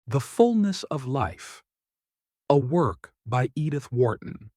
The Fulness of Life, a work by Edith Wharton.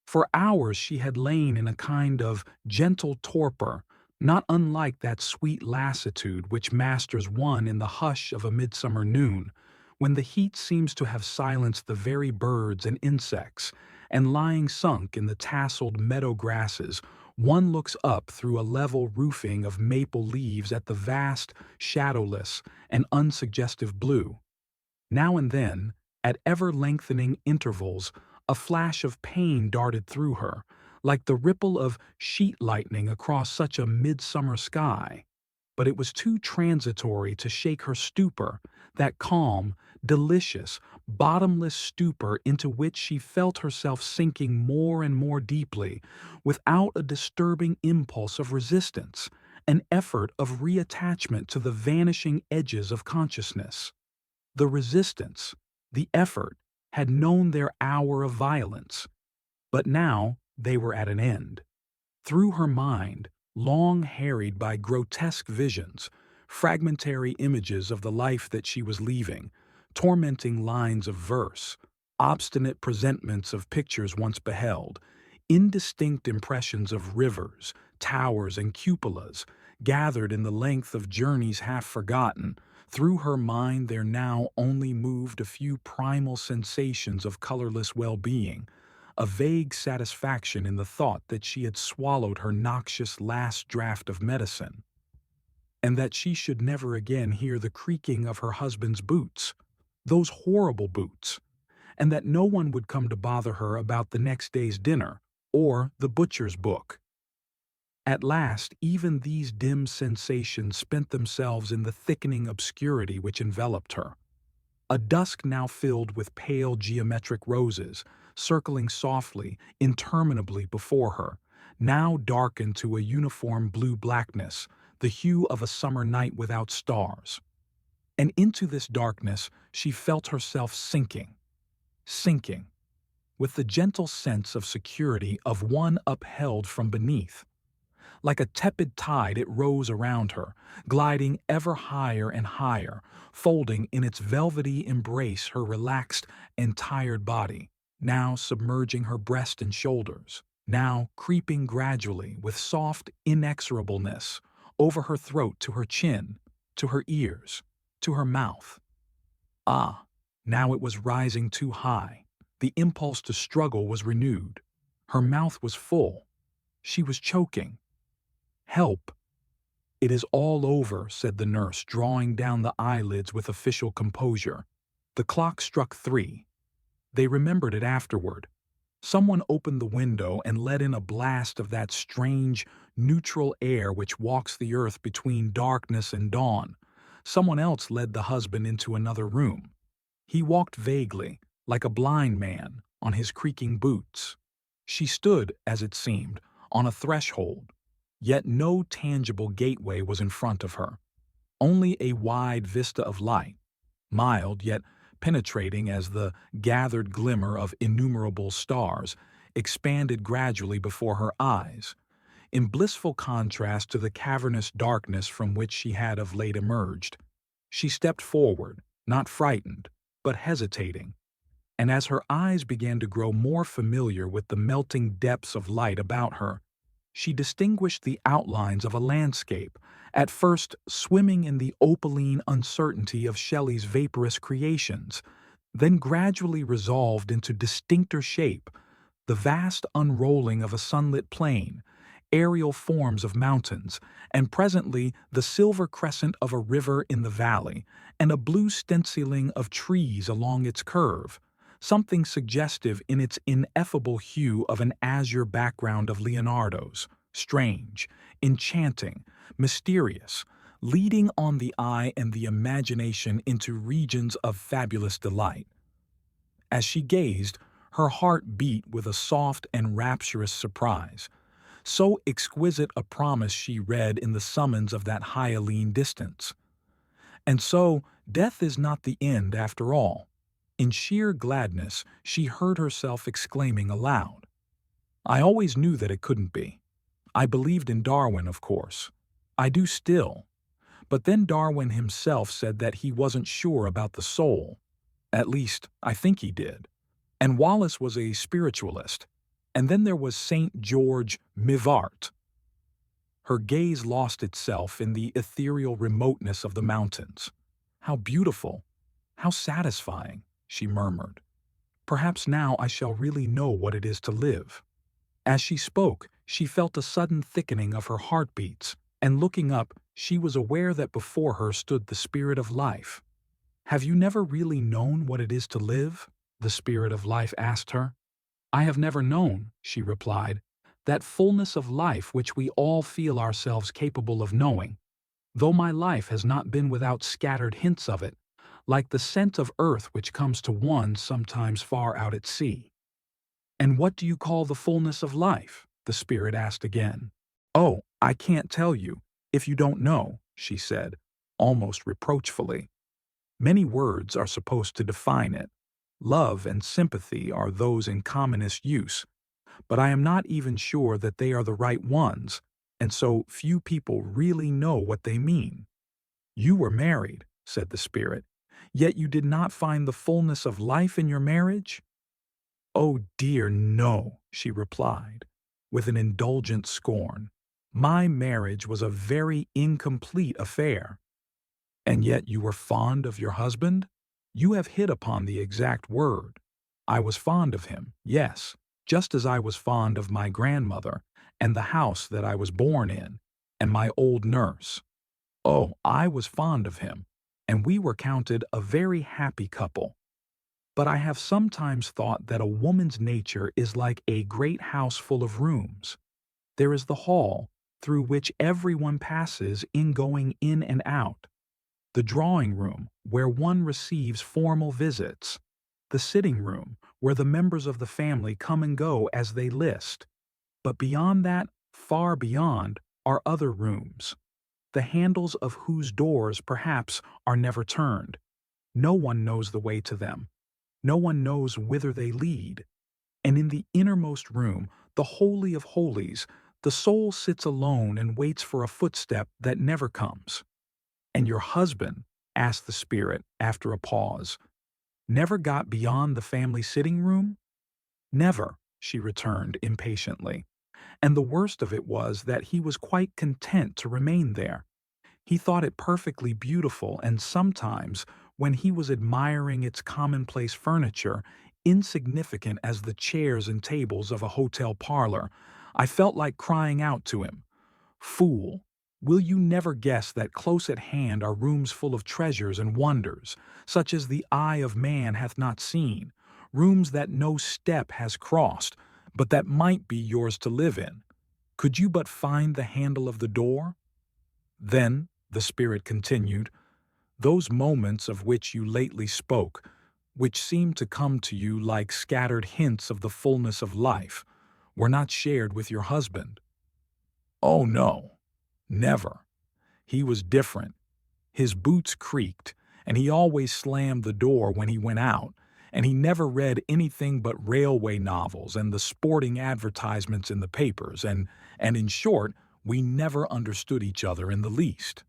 For hours she had lain in a kind of gentle torpor, not unlike that sweet lassitude which masters one in the hush of a midsummer noon, when the heat seems to have silenced the very birds and insects, and lying sunk in the tasseled meadow grasses, one looks up through a level roofing of maple leaves at the vast, shadowless, and unsuggestive blue. Now and then, at ever-lengthening intervals, a flash of pain darted through her, like the ripple of sheet lightning across such a midsummer sky. But it was too transitory to shake her stupor, that calm, delicious, bottomless stupor into which she felt herself sinking more and more deeply, without a disturbing impulse of resistance, an effort of reattachment to the vanishing edges of consciousness. The resistance, the effort, had known their hour of violence, but now they were at an end. Through her mind, long harried by grotesque visions, fragmentary images of the life that she was leaving, tormenting lines of verse, obstinate presentments of pictures once beheld, indistinct impressions of rivers, towers, and cupolas, gathered in the length of journeys half forgotten, through her mind there now only moved a few primal sensations of colorless well-being, a vague satisfaction in the thought that she had swallowed her noxious last draught of medicine, and that she should never again hear the creaking of her husband's boots, those horrible boots, and that no one would come to bother her about the next day's dinner or the butcher's book. At last, even these dim sensations spent themselves in the thickening obscurity which enveloped her. A dusk now filled with pale geometric roses, circling softly, interminably before her, now darkened to a uniform blue blackness, the hue of a summer night without stars. And into this darkness she felt herself sinking, with the gentle sense of security of one upheld from beneath. Like a tepid tide it rose around her, gliding ever higher and higher, folding in its velvety embrace her relaxed and tired body, now submerging her breast and shoulders, now creeping gradually with soft inexorableness over her throat to her chin, to her ears, to her mouth. Ah, now it was rising too high. The impulse to struggle was renewed. Her mouth was full. She was choking. "Help! It is all over," said the nurse, drawing down the eyelids with official composure. The clock struck 3. They remembered it afterward. Someone opened the window and let in a blast of that strange, neutral air which walks the earth between darkness and dawn. Someone else led the husband into another room. He walked vaguely, like a blind man, on his creaking boots. She stood, as it seemed, on a threshold. Yet no tangible gateway was in front of her, only a wide vista of light, mild yet penetrating as the gathered glimmer of innumerable stars, expanded gradually before her eyes, in blissful contrast to the cavernous darkness from which she had of late emerged. She stepped forward, not frightened, but hesitating, and as her eyes began to grow more familiar with the melting depths of light about her, she distinguished the outlines of a landscape, at first swimming in the opaline uncertainty of Shelley's vaporous creations, then gradually resolved into distincter shape, the vast unrolling of a sunlit plain, aerial forms of mountains, and presently the silver crescent of a river in the valley, and a blue stenciling of trees along its curve, something suggestive in its ineffable hue of an azure background of Leonardo's, strange, enchanting, mysterious, leading on the eye and the imagination into regions of fabulous delight. As she gazed, her heart beat with a soft and rapturous surprise. So exquisite a promise she read in the summons of that hyaline distance. And so, death is not the end after all. In sheer gladness, she heard herself exclaiming aloud, "I always knew that it couldn't be. I believed in Darwin, of course. I do still. But then Darwin himself said that he wasn't sure about the soul. At least, I think he did. And Wallace was a spiritualist. And then there was St. George Mivart. Her gaze lost itself in the ethereal remoteness of the mountains. How beautiful, how satisfying, she murmured. Perhaps now I shall really know what it is to live. As she spoke, she felt a sudden thickening of her heartbeats, and looking up, she was aware that before her stood the Spirit of Life. "Have you never really known what it is to live?" the Spirit of Life asked her. "I have never known," she replied, "that fullness of life which we all feel ourselves capable of knowing, though my life has not been without scattered hints of it, like the scent of earth which comes to one sometimes far out at sea." "And what do you call the fullness of life?" the Spirit asked again. "Oh, I can't tell you, if you don't know," she said, almost reproachfully. "Many words are supposed to define it. Love and sympathy are those in commonest use, but I am not even sure that they are the right ones, and so few people really know what they mean." "You were married," said the Spirit, "yet you did not find the fullness of life in your marriage?" "Oh dear, no," she replied, with an indulgent scorn. "My marriage was a very incomplete affair." "And yet you were fond of your husband?" "You have hit upon the exact word. I was fond of him, yes, just as I was fond of my grandmother, and the house that I was born in, and my old nurse. Oh, I was fond of him, and we were counted a very happy couple. But I have sometimes thought that a woman's nature is like a great house full of rooms. There is the hall, through which everyone passes in going in and out, the drawing room, where one receives formal visits, the sitting room, where the members of the family come and go as they list. But beyond that, far beyond, are other rooms, the handles of whose doors, perhaps, are never turned. No one knows the way to them. No one knows whither they lead. And in the innermost room, the Holy of Holies, the soul sits alone and waits for a footstep that never comes." "And your husband," asked the Spirit after a pause, "never got beyond the family sitting room?" "Never," she returned impatiently. "And the worst of it was that he was quite content to remain there. He thought it perfectly beautiful, and sometimes, when he was admiring its commonplace furniture, insignificant as the chairs and tables of a hotel parlor, I felt like crying out to him, 'Fool, will you never guess that close at hand are rooms full of treasures and wonders, such as the eye of man hath not seen, rooms that no step has crossed, but that might be yours to live in, could you but find the handle of the door?' Then," the Spirit continued, "those moments of which you lately spoke, which seemed to come to you like scattered hints of the fullness of life, were not shared with your husband." "Oh no, never. He was different. His boots creaked, and he always slammed the door when he went out, and he never read anything but railway novels and the sporting advertisements in the papers, and in short, we never understood each other in the least."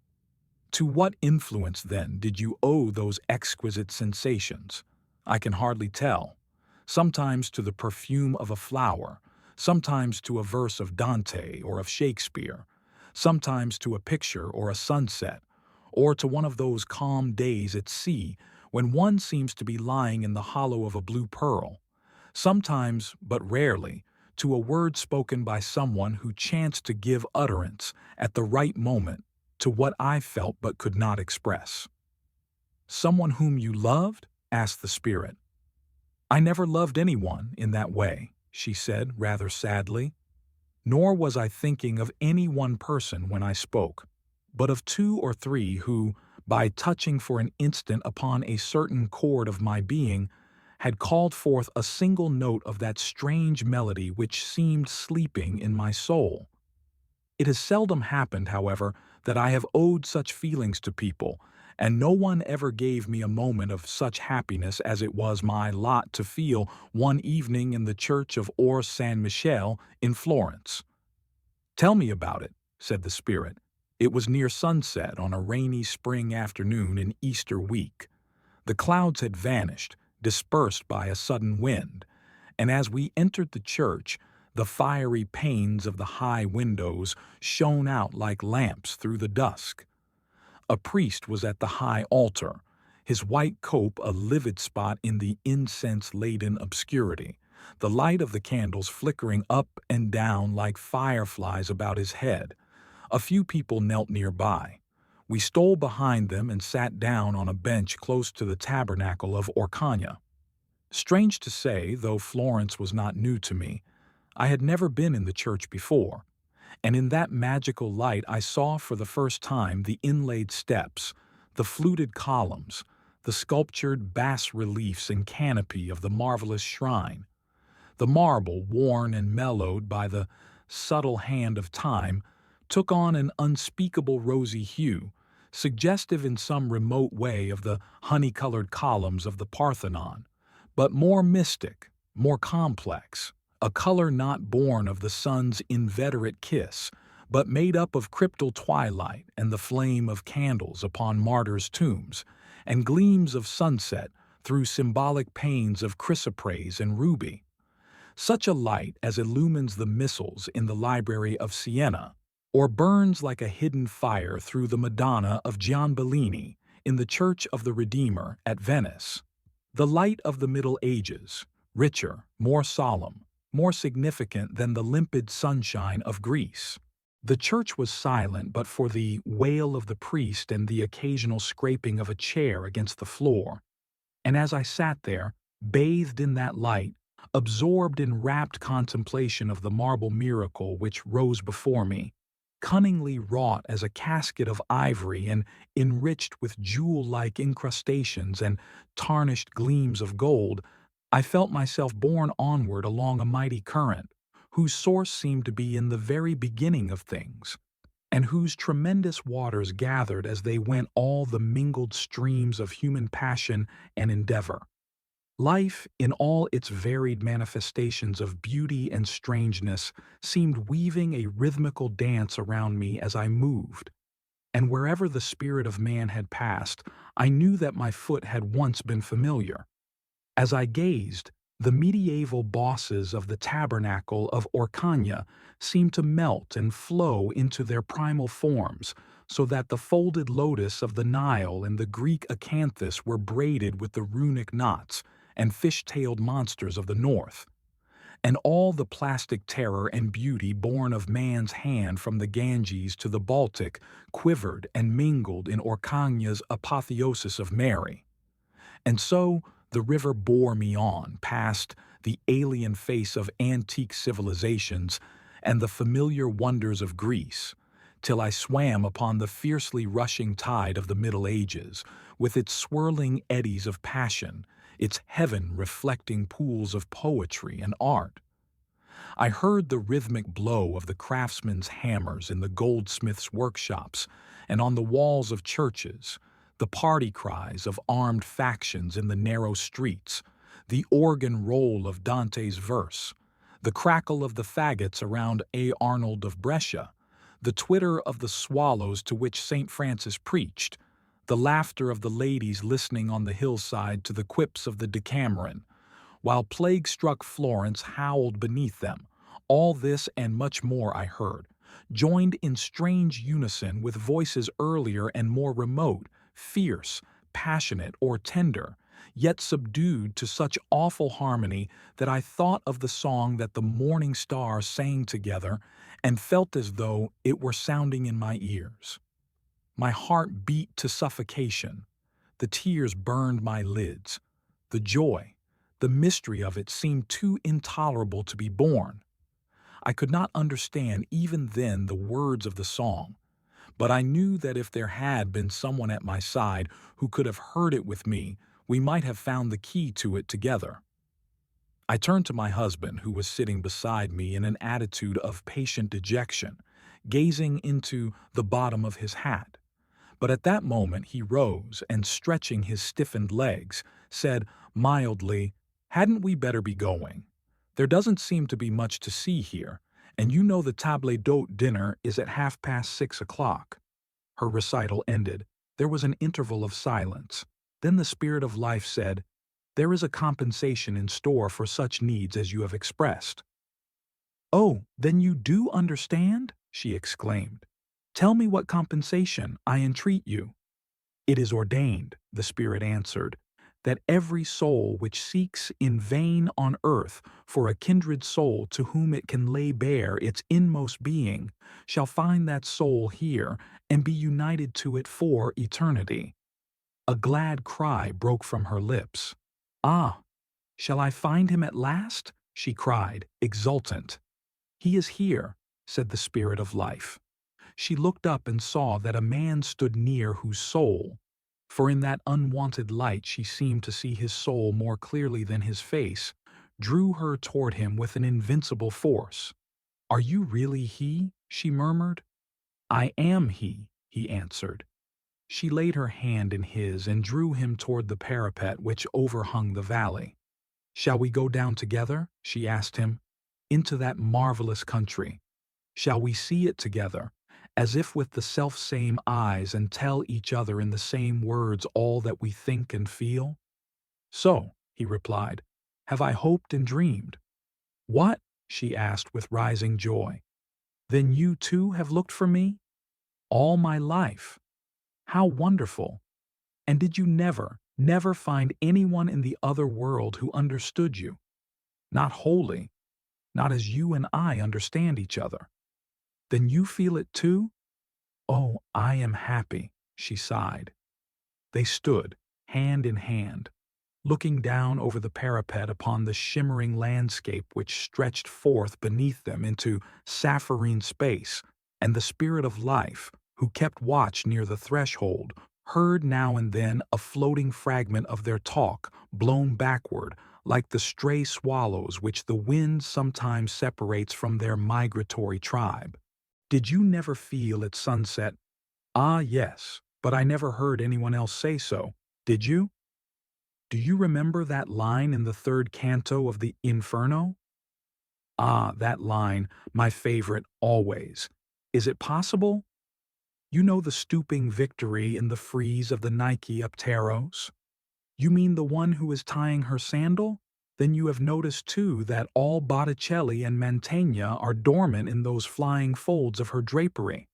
"To what influence, then, did you owe those exquisite sensations?" "I can hardly tell. Sometimes to the perfume of a flower, sometimes to a verse of Dante or of Shakespeare, sometimes to a picture or a sunset, or to one of those calm days at sea when one seems to be lying in the hollow of a blue pearl, sometimes, but rarely, to a word spoken by someone who chanced to give utterance, at the right moment, to what I felt but could not express." "Someone whom you loved?" asked the Spirit. "I never loved anyone in that way," she said rather sadly. "Nor was I thinking of any one person when I spoke, but of two or three who, by touching for an instant upon a certain chord of my being, had called forth a single note of that strange melody which seemed sleeping in my soul. It has seldom happened, however, that I have owed such feelings to people, and no one ever gave me a moment of such happiness as it was my lot to feel one evening in the church of Or San Michele in Florence." "Tell me about it," said the Spirit. It was near sunset on a rainy spring afternoon in Easter week. The clouds had vanished, dispersed by a sudden wind, and as we entered the church, the fiery panes of the high windows shone out like lamps through the dusk. A priest was at the high altar, his white cope a livid spot in the incense-laden obscurity, the light of the candles flickering up and down like fireflies about his head. A few people knelt nearby. We stole behind them and sat down on a bench close to the tabernacle of Orcagna. Strange to say, though Florence was not new to me, I had never been in the church before, and in that magical light I saw for the first time the inlaid steps, the fluted columns, the sculptured bas-reliefs and canopy of the marvelous shrine. The marble, worn and mellowed by the subtle hand of time, took on an unspeakable rosy hue, suggestive in some remote way of the honey-colored columns of the Parthenon, but more mystic, more complex, a color not born of the sun's inveterate kiss, but made up of cryptal twilight and the flame of candles upon martyrs' tombs, and gleams of sunset through symbolic panes of chrysoprase and ruby. Such a light as illumines the missals in the library of Siena, or burns like a hidden fire through the Madonna of Gianbellini in the Church of the Redeemer at Venice. The light of the Middle Ages, richer, more solemn, more significant than the limpid sunshine of Greece. The church was silent but for the wail of the priest and the occasional scraping of a chair against the floor. And as I sat there, bathed in that light, absorbed in rapt contemplation of the marble miracle which rose before me, cunningly wrought as a casket of ivory and enriched with jewel-like incrustations and tarnished gleams of gold, I felt myself borne onward along a mighty current, whose source seemed to be in the very beginning of things, and whose tremendous waters gathered as they went all the mingled streams of human passion and endeavor. Life, in all its varied manifestations of beauty and strangeness, seemed weaving a rhythmical dance around me as I moved, and wherever the spirit of man had passed, I knew that my foot had once been familiar. As I gazed, the medieval bosses of the tabernacle of Orcagna seemed to melt and flow into their primal forms, so that the folded lotus of the Nile and the Greek acanthus were braided with the runic knots and fish-tailed monsters of the north, and all the plastic terror and beauty born of man's hand from the Ganges to the Baltic quivered and mingled in Orcagna's apotheosis of Mary. And so the river bore me on past the alien face of antique civilizations and the familiar wonders of Greece, till I swam upon the fiercely rushing tide of the Middle Ages, with its swirling eddies of passion, its heaven-reflecting pools of poetry and art. I heard the rhythmic blow of the craftsmen's hammers in the goldsmiths' workshops and on the walls of churches, the party cries of armed factions in the narrow streets, the organ roll of Dante's verse, the crackle of the faggots around A. Arnold of Brescia, the twitter of the swallows to which St. Francis preached, the laughter of the ladies listening on the hillside to the quips of the Decameron, while plague-struck Florence howled beneath them. All this and much more I heard, joined in strange unison with voices earlier and more remote, fierce, passionate, or tender, yet subdued to such awful harmony that I thought of the song that the morning stars sang together and felt as though it were sounding in my ears. My heart beat to suffocation. The tears burned my lids. The joy, the mystery of it seemed too intolerable to be borne. I could not understand even then the words of the song, but I knew that if there had been someone at my side who could have heard it with me, we might have found the key to it together. I turned to my husband, who was sitting beside me in an attitude of patient dejection, gazing into the bottom of his hat. But at that moment he rose and, stretching his stiffened legs, said mildly, "Hadn't we better be going? There doesn't seem to be much to see here, and you know the table d'hôte dinner is at 6:30. Her recital ended. There was an interval of silence. Then the Spirit of Life said, "There is a compensation in store for such needs as you have expressed." "Oh, then you do understand?" she exclaimed. "Tell me what compensation, I entreat you." "It is ordained," the Spirit answered, "that every soul which seeks in vain on earth for a kindred soul to whom it can lay bare its inmost being shall find that soul here and be united to it for eternity." A glad cry broke from her lips. "Ah, shall I find him at last?" she cried, exultant. "He is here," said the Spirit of Life. She looked up and saw that a man stood near whose soul, for in that unwonted light she seemed to see his soul more clearly than his face, drew her toward him with an invincible force. "Are you really he?" she murmured. "I am he answered. She laid her hand in his and drew him toward the parapet which overhung the valley. "Shall we go down together?" she asked him. "Into that marvelous country. Shall we see it together, as if with the self-same eyes, and tell each other in the same words all that we think and feel?" "So," he replied, "have I hoped and dreamed." "What?" she asked with rising joy. "Then you too have looked for me?" "All my life." "How wonderful! And did you never find anyone in the other world who understood you?" "Not wholly, not as you and I understand each other." "Then you feel it too?" "Oh, I am happy," she sighed. They stood, hand in hand, looking down over the parapet upon the shimmering landscape which stretched forth beneath them into sapphirine space, and the Spirit of Life, who kept watch near the threshold, heard now and then a floating fragment of their talk blown backward, like the stray swallows which the wind sometimes separates from their migratory tribe. "Did you never feel at sunset?" "Ah, yes, but I never heard anyone else say so. Did you?" "Do you remember that line in the third canto of the Inferno?" "Ah, that line, my favorite always. Is it possible? You know the stooping Victory in the frieze of the Nike Apteros? You mean the one who is tying her sandal? Then you have noticed too that all Botticelli and Mantegna are dormant in those flying folds of her drapery.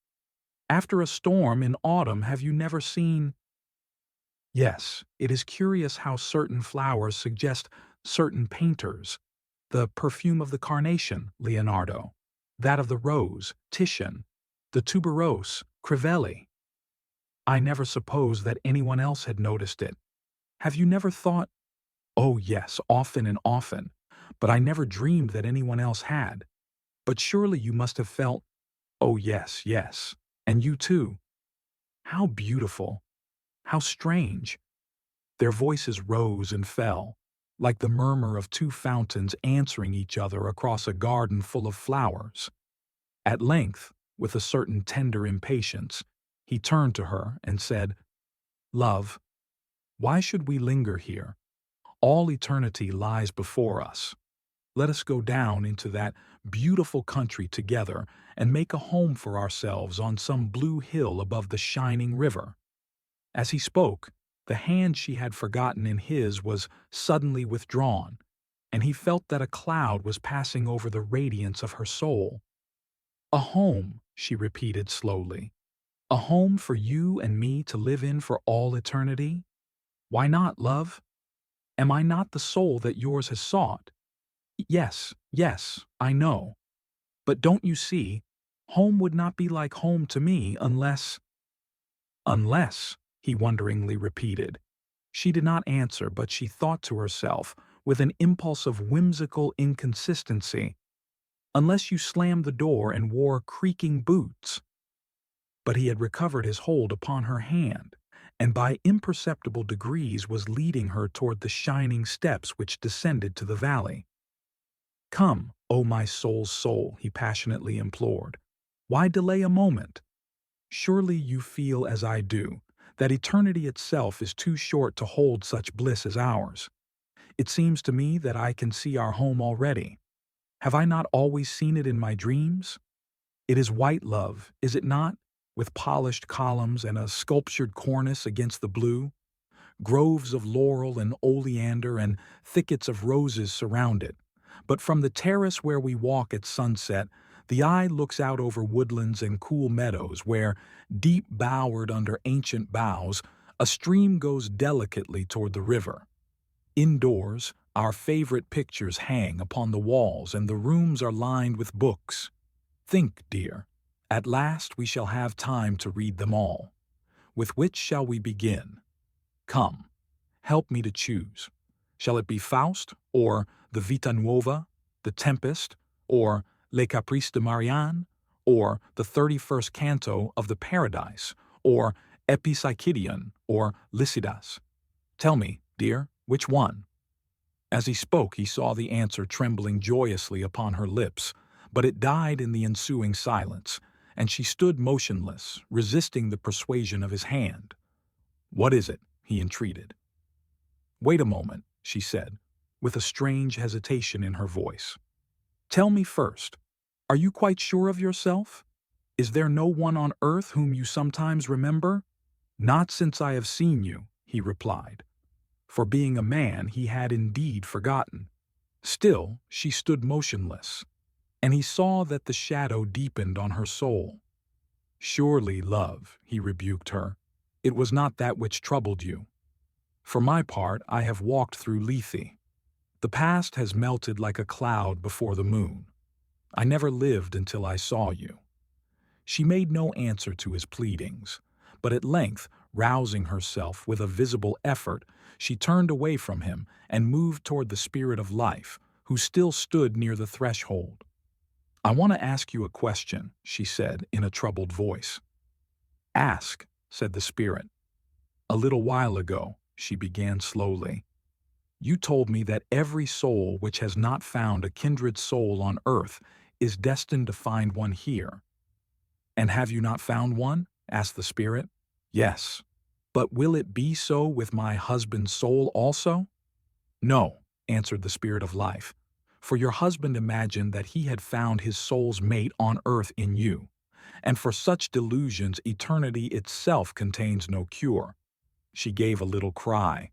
After a storm in autumn, have you never seen— Yes, it is curious how certain flowers suggest certain painters. The perfume of the carnation, Leonardo. That of the rose, Titian. The tuberose, Crivelli. I never supposed that anyone else had noticed it. Have you never thought— "Oh yes, often and often, but I never dreamed that anyone else had. But surely you must have felt— "Oh yes, yes. And you too. How beautiful. How strange." Their voices rose and fell, like the murmur of two fountains answering each other across a garden full of flowers. At length, with a certain tender impatience, he turned to her and said, "Love, why should we linger here? All eternity lies before us. Let us go down into that beautiful country together and make a home for ourselves on some blue hill above the shining river." As he spoke, the hand she had forgotten in his was suddenly withdrawn, and he felt that a cloud was passing over the radiance of her soul. "A home," she repeated slowly. "A home for you and me to live in for all eternity? Why not, love? Am I not the soul that yours has sought? Yes, yes, I know. But don't you see, home would not be like home to me unless—" "Unless," he wonderingly repeated. She did not answer, but she thought to herself, with an impulse of whimsical inconsistency, "Unless you slammed the door and wore creaking boots." But he had recovered his hold upon her hand, and by imperceptible degrees was leading her toward the shining steps which descended to the valley. "Come, O my soul's soul," he passionately implored. "Why delay a moment? Surely you feel as I do, that eternity itself is too short to hold such bliss as ours. It seems to me that I can see our home already. Have I not always seen it in my dreams? It is white, love, is it not? with polished columns and a sculptured cornice against the blue. Groves of laurel and oleander and thickets of roses surround it. But from the terrace where we walk at sunset, the eye looks out over woodlands and cool meadows where, deep bowered under ancient boughs, a stream goes delicately toward the river. Indoors, our favorite pictures hang upon the walls and the rooms are lined with books. Think, dear, at last we shall have time to read them all. With which shall we begin? Come, help me to choose. Shall it be Faust, or the Vita Nuova, the Tempest, or Les Caprices de Marianne, or the 31st Canto of the Paradise, or Epipsychidion, or Lycidas? Tell me, dear, which one? As he spoke, he saw the answer trembling joyously upon her lips, but it died in the ensuing silence, and she stood motionless, resisting the persuasion of his hand. "What is it?" he entreated. "Wait a moment," she said, with a strange hesitation in her voice. "Tell me first, are you quite sure of yourself? Is there no one on earth whom you sometimes remember?" "Not since I have seen you," he replied. For being a man, he had indeed forgotten. Still, she stood motionless, and he saw that the shadow deepened on her soul. "Surely, love," he rebuked her, "it was not that which troubled you. For my part, I have walked through Lethe. The past has melted like a cloud before the moon. I never lived until I saw you." She made no answer to his pleadings, but at length, rousing herself with a visible effort, she turned away from him and moved toward the Spirit of Life, who still stood near the threshold. "I want to ask you a question," she said in a troubled voice. "Ask," said the Spirit. "A little while ago," she began slowly, "you told me that every soul which has not found a kindred soul on earth is destined to find one here." "And have you not found one?" asked the Spirit. "Yes. But will it be so with my husband's soul also?" "No," answered the Spirit of Life, "for your husband imagined that he had found his soul's mate on earth in you, and for such delusions eternity itself contains no cure." She gave a little cry.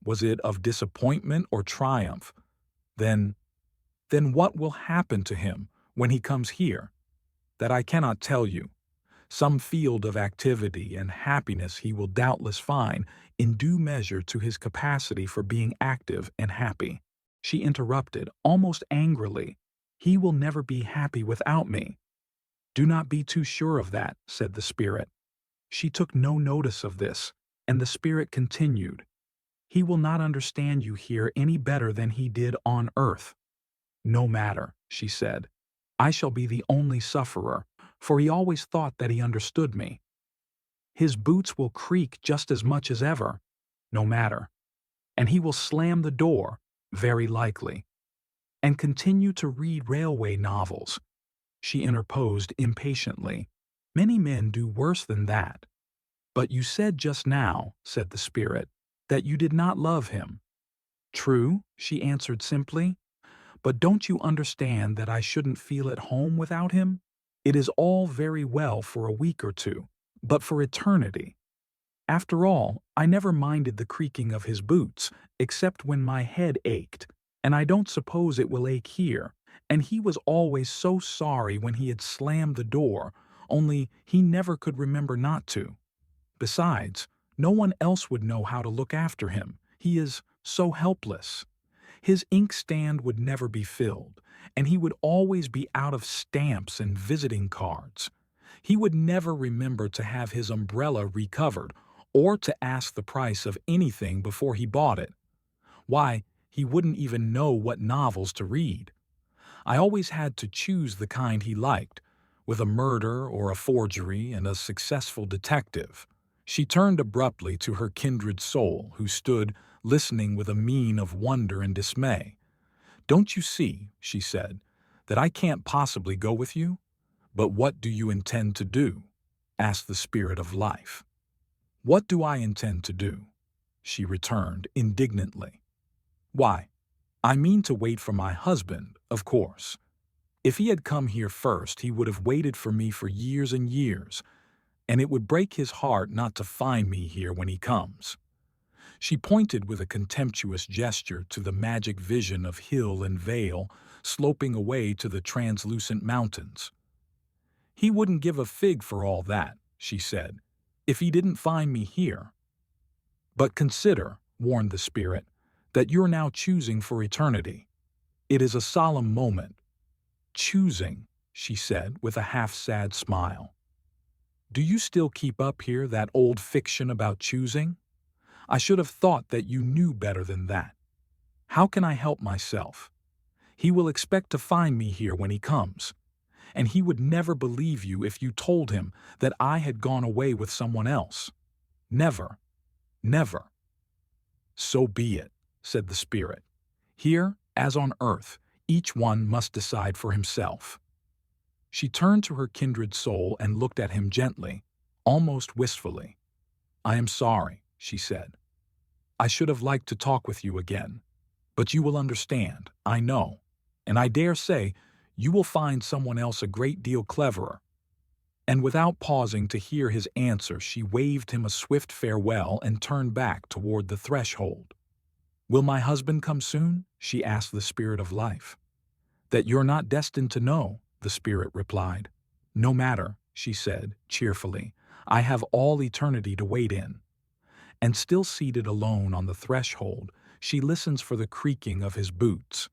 Was it of disappointment or triumph? Then what will happen to him when he comes here? "That I cannot tell you. Some field of activity and happiness he will doubtless find in due measure to his capacity for being active and happy." She interrupted, almost angrily. "He will never be happy without me." "Do not be too sure of that," said the Spirit. She took no notice of this, and the Spirit continued, "He will not understand you here any better than he did on earth." "No matter," she said. "I shall be the only sufferer, for he always thought that he understood me. His boots will creak just as much as ever. No matter. And he will slam the door, very likely, and continue to read railway novels." She interposed impatiently. "Many men do worse than that." "But you said just now," said the Spirit, "that you did not love him." "True," she answered simply. "But don't you understand that I shouldn't feel at home without him? It is all very well for a week or two, but for eternity. After all, I never minded the creaking of his boots, except when my head ached, and I don't suppose it will ache here, and he was always so sorry when he had slammed the door, only he never could remember not to. Besides, no one else would know how to look after him. He is so helpless. His inkstand would never be filled, and he would always be out of stamps and visiting cards. He would never remember to have his umbrella recovered or to ask the price of anything before he bought it. Why, he wouldn't even know what novels to read. I always had to choose the kind he liked, with a murder or a forgery and a successful detective." She turned abruptly to her kindred soul, who stood listening with a mien of wonder and dismay. "Don't you see," she said, "that I can't possibly go with you?" "But what do you intend to do?" asked the Spirit of Life. "What do I intend to do?" she returned indignantly. "Why, I mean to wait for my husband, of course. If he had come here first, he would have waited for me for years and years, and it would break his heart not to find me here when he comes." She pointed with a contemptuous gesture to the magic vision of hill and vale sloping away to the translucent mountains. "He wouldn't give a fig for all that," she said, "if he didn't find me here." "But consider," warned the spirit, "that you're now choosing for eternity. It is a solemn moment." "Choosing," she said with a half-sad smile. "Do you still keep up here that old fiction about choosing? I should have thought that you knew better than that. How can I help myself? He will expect to find me here when he comes, and he would never believe you if you told him that I had gone away with someone else. Never, never." "So be it," said the spirit. "Here, as on earth, each one must decide for himself." She turned to her kindred soul and looked at him gently, almost wistfully. "I am sorry," she said. "I should have liked to talk with you again. But you will understand, I know, and I dare say you will find someone else a great deal cleverer." And without pausing to hear his answer, she waved him a swift farewell and turned back toward the threshold. "Will my husband come soon?" she asked the spirit of life. "That you're not destined to know," the spirit replied. "No matter," she said cheerfully. "I have all eternity to wait in." And still seated alone on the threshold, she listens for the creaking of his boots,